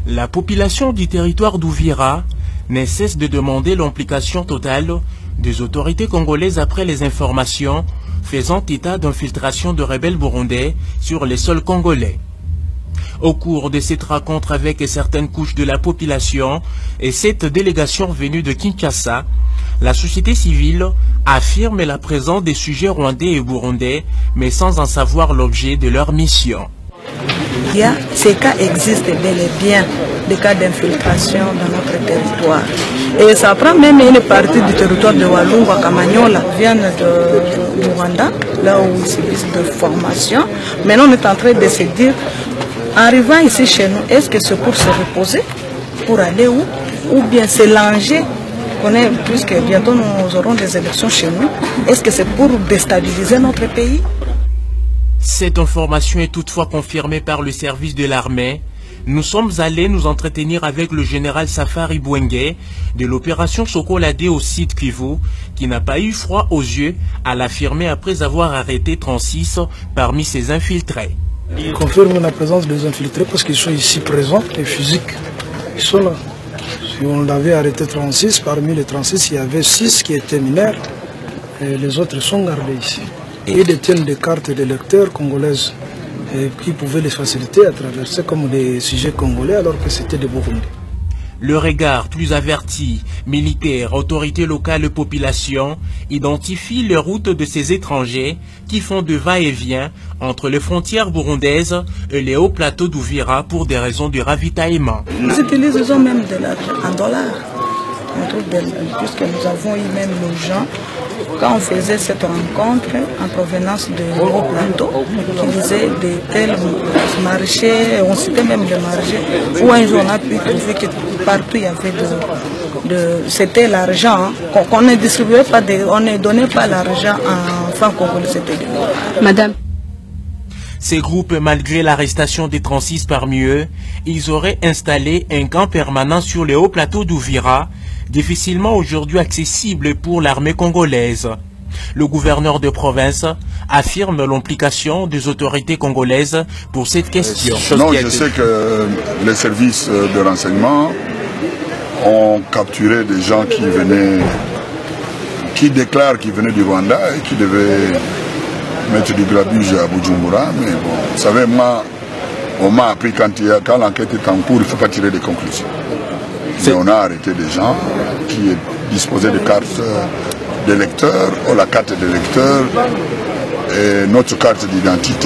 La population du territoire d'Ouvira ne cesse de demander l'implication totale des autorités congolaises après les informations faisant état d'infiltration de rebelles burundais sur les sols congolais. Au cours de cette rencontre avec certaines couches de la population et cette délégation venue de Kinshasa, la société civile affirme la présence des sujets rwandais et burundais, mais sans en savoir l'objet de leur mission. Ces cas existent bel et bien, des cas d'infiltration dans notre territoire. Et ça prend même une partie du territoire de Walungu à Kamanyola, viennent du Rwanda, là où ils subissent de formation. Maintenant, on est en train de se dire, arrivant ici chez nous, est-ce que c'est pour se reposer, pour aller où, ou bien c'est l'enjeu, puisque bientôt nous aurons des élections chez nous, est-ce que c'est pour déstabiliser notre pays? Cette information est toutefois confirmée par le service de l'armée. Nous sommes allés nous entretenir avec le général Safari Bouengue de l'opération Sokolade au site Kivu, qui n'a pas eu froid aux yeux à l'affirmer après avoir arrêté 36 parmi ses infiltrés. Il confirme la présence des infiltrés parce qu'ils sont ici présents, les physiques, ils sont là. Si on avait arrêté 36, parmi les 36, il y avait 6 qui étaient mineurs et les autres sont gardés ici. Et ils détiennent des cartes d'électeurs congolaises qui pouvaient les faciliter à traverser comme des sujets congolais alors que c'était des Burundais. Le regard plus averti, militaires, autorités locales et population, identifie les routes de ces étrangers qui font de va-et-vient entre les frontières burundaises et les hauts plateaux d'Ouvira pour des raisons de ravitaillement. Nous utilisons même de l'argent en dollars, puisque nous avons eu même nos gens. Quand on faisait cette rencontre en provenance de Haut Plateau, qui disait de tels marchés, on citait même le marché, où un jour on a pu trouver que partout il y avait c'était l'argent, qu'on ne distribuait pas, on ne donnait pas l'argent en francs congolais, c'était de l'or. Madame. Ces groupes, malgré l'arrestation des 36 parmi eux, ils auraient installé un camp permanent sur les hauts plateaux d'Ouvira, difficilement aujourd'hui accessible pour l'armée congolaise. Le gouverneur de province affirme l'implication des autorités congolaises pour cette question. Non, je sais que les services de renseignement ont capturé des gens qui déclarent qu'ils venaient du Rwanda et qui devaient mettre du grabuge à Bujumbura. Mais bon, vous savez, moi, on m'a appris quand l'enquête est en cours, il ne faut pas tirer des conclusions. Mais on a arrêté des gens qui disposaient de cartes d'électeurs, ou la carte d'électeur et notre carte d'identité.